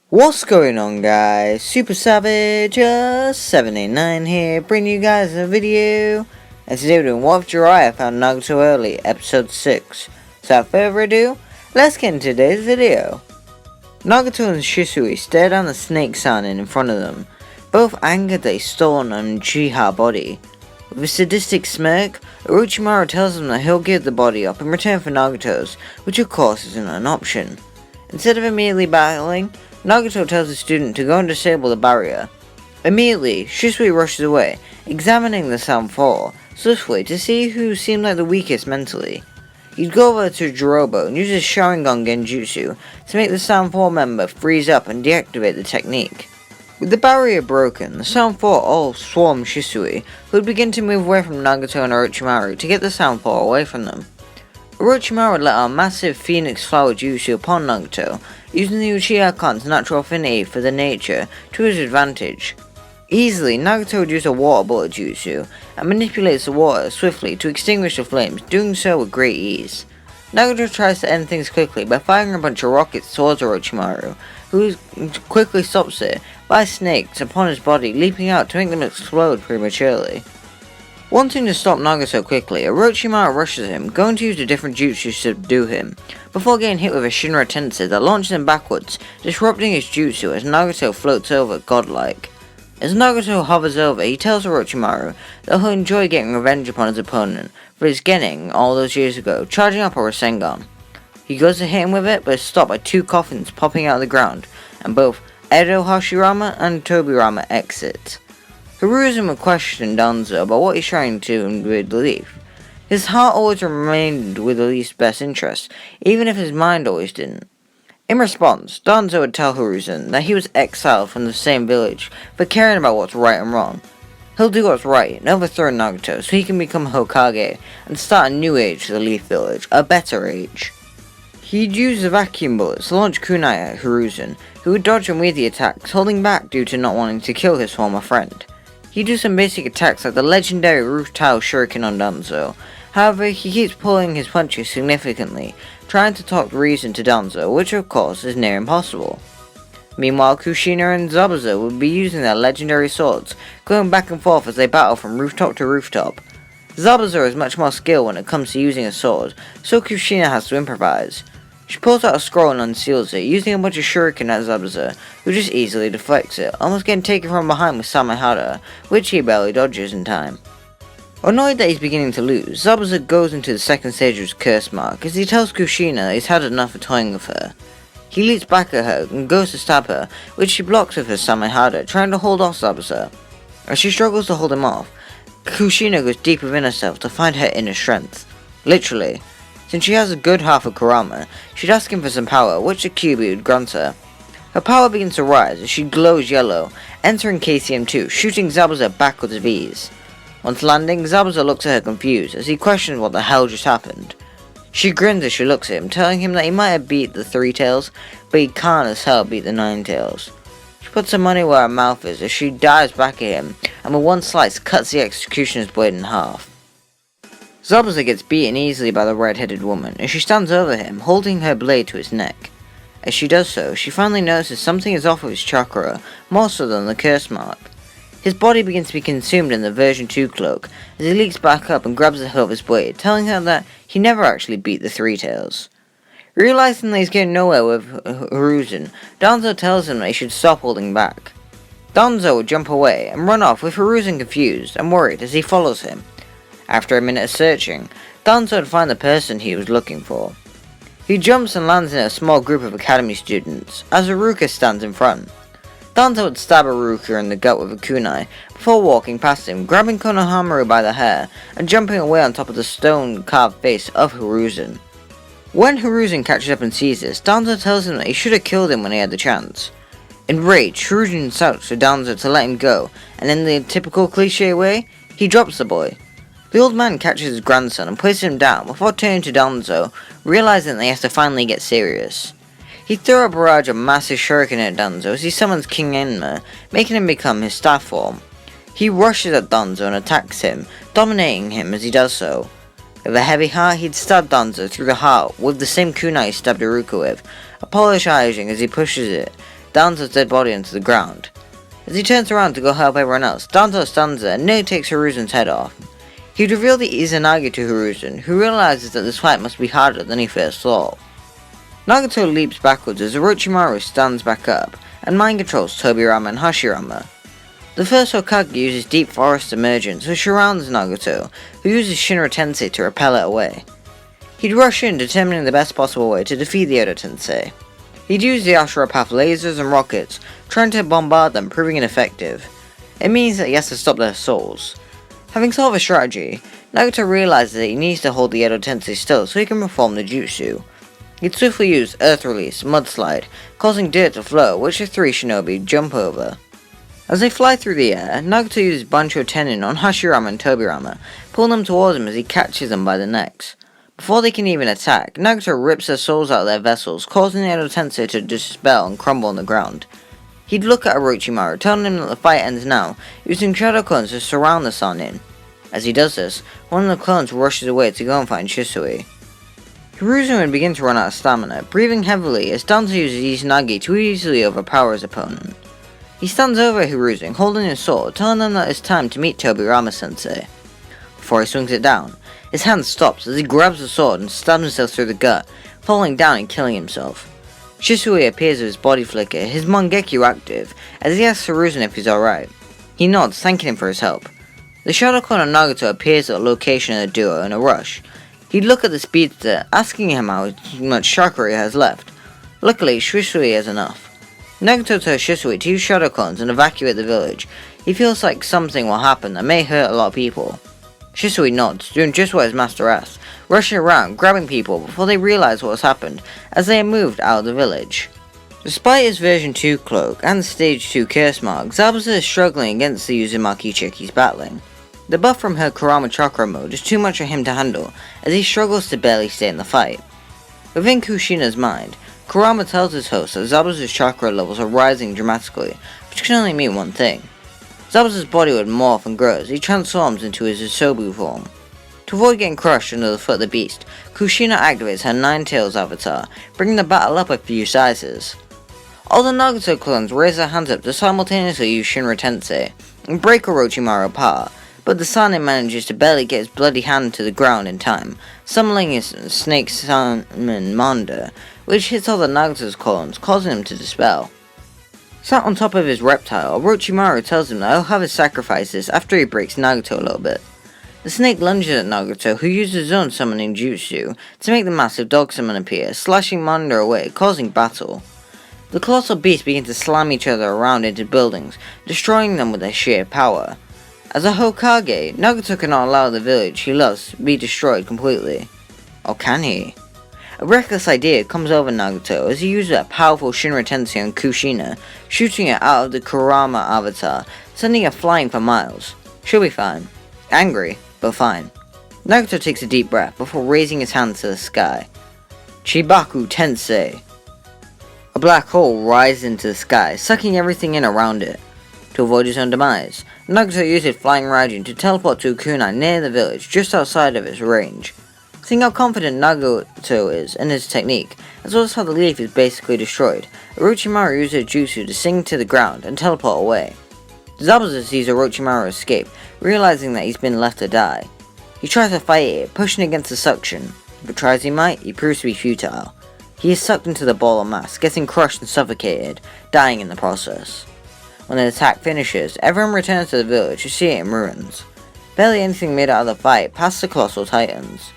What's going on, guys? Super Savage 789 here, bringing you guys a video. And today we're doing What if Jiraiya found Nagato early, episode 6. So without further ado, let's get into today's video. Nagato and Shisui stare down the snake sounding in front of them, both angered that he's stolen an Uchiha body. With a sadistic smirk, Orochimaru tells them that he'll give the body up in return for Nagato's, which of course isn't an option. Instead of immediately battling, Nagato tells the student to go and disable the barrier. Immediately, Shisui rushes away, examining the Sound 4 swiftly to see who seemed like the weakest mentally. He'd go over to Jirobo and use his Sharingan Genjutsu to make the Sound 4 member freeze up and deactivate the technique. With the barrier broken, the Sound 4 all swarm Shisui, who would begin to move away from Nagato and Orochimaru to get the Sound 4 away from them. Orochimaru let out a massive Phoenix Flower Jutsu upon Nagato, using the Uchiha clan's natural affinity for the nature to his advantage. Easily, Nagato would use a Water Bullet Jutsu, and manipulates the water swiftly to extinguish the flames, doing so with great ease. Nagato tries to end things quickly by firing a bunch of rockets towards Orochimaru, who quickly stops it by snakes upon his body, leaping out to make them explode prematurely. Wanting to stop Nagato quickly, Orochimaru rushes him, going to use a different jutsu to subdue him, before getting hit with a Shinra tensei that launches him backwards, disrupting his jutsu as Nagato floats over godlike. As Nagato hovers over, he tells Orochimaru that he'll enjoy getting revenge upon his opponent for his getting all those years ago, charging up a Rasengan. He goes to hit him with it, but is stopped by two coffins popping out of the ground, and both Edo Hashirama and Tobirama exit. Hiruzen would question Danzo about what he's trying to with Leaf. His heart always remained with Leaf's best interest, even if his mind always didn't. In response, Danzo would tell Hiruzen that he was exiled from the same village for caring about what's right and wrong. He'll do what's right and overthrow Nagato so he can become Hokage and start a new age for the Leaf Village, a better age. He'd use the vacuum bullets to launch kunai at Hiruzen, who would dodge and weave the attacks, holding back due to not wanting to kill his former friend. He'd do some basic attacks like the legendary Roof Tile Shuriken on Danzo. However, he keeps pulling his punches significantly, trying to talk reason to Danzo, which of course is near impossible. Meanwhile, Kushina and Zabuza would be using their legendary swords, going back and forth as they battle from rooftop to rooftop. Zabuza has much more skill when it comes to using a sword, so Kushina has to improvise. She pulls out a scroll and unseals it, using a bunch of shuriken at Zabuza, who just easily deflects it, almost getting taken from behind with Samehada, which he barely dodges in time. Annoyed that he's beginning to lose, Zabuza goes into the second stage of his curse mark as he tells Kushina that he's had enough of toying with her. He leaps back at her and goes to stab her, which she blocks with her Samehada, trying to hold off Zabuza. As she struggles to hold him off, Kushina goes deep within herself to find her inner strength. Literally. Since she has a good half of kurama, she'd ask him for some power, which the Kyuubi would grant her. Her power begins to rise as she glows yellow, entering KCM2, shooting Zabuza backwards with ease. Once landing, Zabuza looks at her confused as he questions what the hell just happened. She grins as she looks at him, telling him that he might have beat the Three Tails, but he can't as hell beat the Nine Tails. She puts her money where her mouth is as she dives back at him, and with one slice cuts the executioner's blade in half. Zabuza gets beaten easily by the red-headed woman as she stands over him, holding her blade to his neck. As she does so, she finally notices something is off with his chakra, more so than the curse mark. His body begins to be consumed in the version 2 cloak as he leaps back up and grabs the hilt of his blade, telling her that he never actually beat the Three Tails. Realizing that he's getting nowhere with Hiruzen, Danzo tells him that he should stop holding back. Danzo would jump away and run off with Hiruzen confused and worried as he follows him. After a minute of searching, Danzo would find the person he was looking for. He jumps and lands in a small group of academy students, as Iruka stands in front. Danzo would stab Iruka in the gut with a kunai, before walking past him, grabbing Konohamaru by the hair, and jumping away on top of the stone-carved face of Hiruzen. When Hiruzen catches up and sees this, Danzo tells him that he should have killed him when he had the chance. Enraged, Hiruzen shouts for Danzo to let him go, and in the typical cliche way, he drops the boy. The old man catches his grandson and places him down before turning to Danzo, realizing that he has to finally get serious. He throws a barrage of massive shuriken at Danzo as he summons King Enma, making him become his staff form. He rushes at Danzo and attacks him, dominating him as he does so. With a heavy heart, he'd stab Danzo through the heart with the same kunai he stabbed Iruka with, apologizing as he pushes it Danzo's dead body onto the ground. As he turns around to go help everyone else, Danzo stuns her and nearly takes Hiruzen's head off. He'd reveal the Izanagi to Hiruzen, who realizes that this fight must be harder than he first thought. Nagato leaps backwards as Orochimaru stands back up, and mind controls Tobirama and Hashirama. The first Hokage uses deep forest emergence, which surrounds Nagato, who uses Shinra Tensei to repel it away. He'd rush in, determining the best possible way to defeat the Edo Tensei. He'd use the Ashura Path lasers and rockets, trying to bombard them, proving ineffective. It means that he has to stop their souls. Having solved a strategy, Nagato realizes that he needs to hold the Edo Tensei still so he can perform the jutsu. He'd swiftly use Earth Release, Mudslide, causing dirt to flow, which the three shinobi jump over. As they fly through the air, Nagato uses Bancho Tenin on Hashirama and Tobirama, pulling them towards him as he catches them by the necks. Before they can even attack, Nagato rips their souls out of their vessels, causing the Edo Tensei to dispel and crumble on the ground. He'd look at Orochimaru, telling him that the fight ends now, using shadow clones to surround the Sannin. As he does this, one of the clones rushes away to go and find Shisui. Hiruzen would begin to run out of stamina, breathing heavily as Danzo uses Izanagi to easily overpower his opponent. He stands over Hiruzen, holding his sword, telling them that it's time to meet Tobirama-sensei. Before he swings it down, his hand stops as he grabs the sword and stabs himself through the gut, falling down and killing himself. Shisui appears with his body flicker, his Mangekyo active, as he asks Hiruzen if he's alright. He nods, thanking him for his help. The shadow clone of Nagato appears at the location of the duo in a rush. He'd look at the speedster, asking him how much chakra he has left. Luckily, Shisui has enough. Nagato tells Shisui to use shadow clones and evacuate the village. He feels like something will happen that may hurt a lot of people. Shisui nods, doing just what his master asks, rushing around, grabbing people before they realize what has happened, as they are moved out of the village. Despite his version 2 cloak and stage 2 curse mark, Zabuza is struggling against the Uzumaki chick he's battling. The buff from her Kurama chakra mode is too much for him to handle, as he struggles to barely stay in the fight. Within Kushina's mind, Kurama tells his host that Zabuza's chakra levels are rising dramatically, which can only mean one thing. Zabuza's body would morph and grow as he transforms into his Usobu form. To avoid getting crushed under the foot of the beast, Kushina activates her Nine Tails avatar, bringing the battle up a few sizes. All the Nagato clones raise their hands up to simultaneously use Shinra Tensei and break Orochimaru apart, but the Sannin manages to barely get his bloody hand to the ground in time, summoning his snake summon Manda, which hits all the Nagato's clones, causing him to dispel. Sat on top of his reptile, Orochimaru tells him that he'll have his sacrifices after he breaks Nagato a little bit. The snake lunges at Nagato, who uses his own summoning jutsu to make the massive dog summon appear, slashing Manda away, causing battle. The colossal beasts begin to slam each other around into buildings, destroying them with their sheer power. As a Hokage, Nagato cannot allow the village he loves to be destroyed completely. Or can he? A reckless idea comes over Nagato as he uses a powerful Shinra Tensei on Kushina, shooting it out of the Kurama avatar, sending her flying for miles. She'll be fine. Angry, but fine. Nagato takes a deep breath before raising his hands to the sky. Chibaku Tensei. A black hole rises into the sky, sucking everything in around it. To avoid his own demise, Nagato uses Flying Raijin to teleport to a kunai near the village, just outside of its range. Seeing how confident Nagato is in his technique, as well as how the leaf is basically destroyed, Orochimaru uses jutsu to sink to the ground and teleport away. Zabuza sees Orochimaru escape, realizing that he's been left to die. He tries to fight it, pushing against the suction, but try as he might, he proves to be futile. He is sucked into the ball of mass, getting crushed and suffocated, dying in the process. When the attack finishes, everyone returns to the village to see it in ruins. Barely anything made out of the fight past the colossal titans.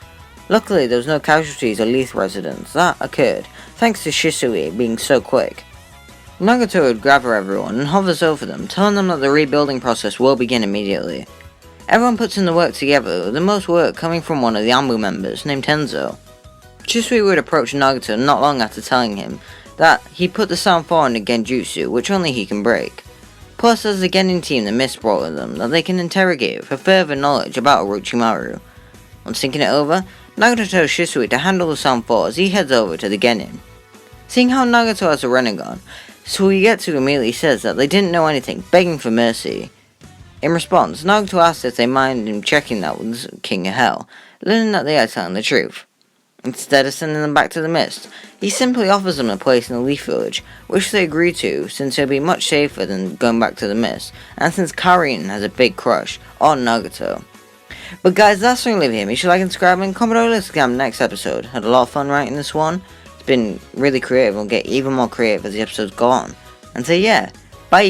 Luckily, there was no casualties or lethal residents. That occurred, thanks to Shisui being so quick. Nagato would gather everyone and hovers over them, telling them that the rebuilding process will begin immediately. Everyone puts in the work together, with the most work coming from one of the Anbu members, named Tenzo. Shisui would approach Nagato not long after telling him that he put the Sound 4 in the Genjutsu, which only he can break. Plus, as the Genin team the Mist brought with them, that they can interrogate for further knowledge about Orochimaru. On thinking it over, Nagato tells Shisui to handle the Sound 4 as he heads over to the Genin. Seeing how Nagato has a Rinnegan, Suigetsu immediately says that they didn't know anything, begging for mercy. In response, Nagato asks if they mind him checking that with King of Hell, learning that they are telling the truth. Instead of sending them back to the mist, he simply offers them a place in the Leaf Village, which they agree to since it'll be much safer than going back to the mist, and since Karin has a big crush on Nagato. But guys, that's when we leave here. Make sure to like and subscribe and comment below to come next episode. Had a lot of fun writing this one. It's been really creative. We'll get even more creative as the episodes go on. And so yeah, bye!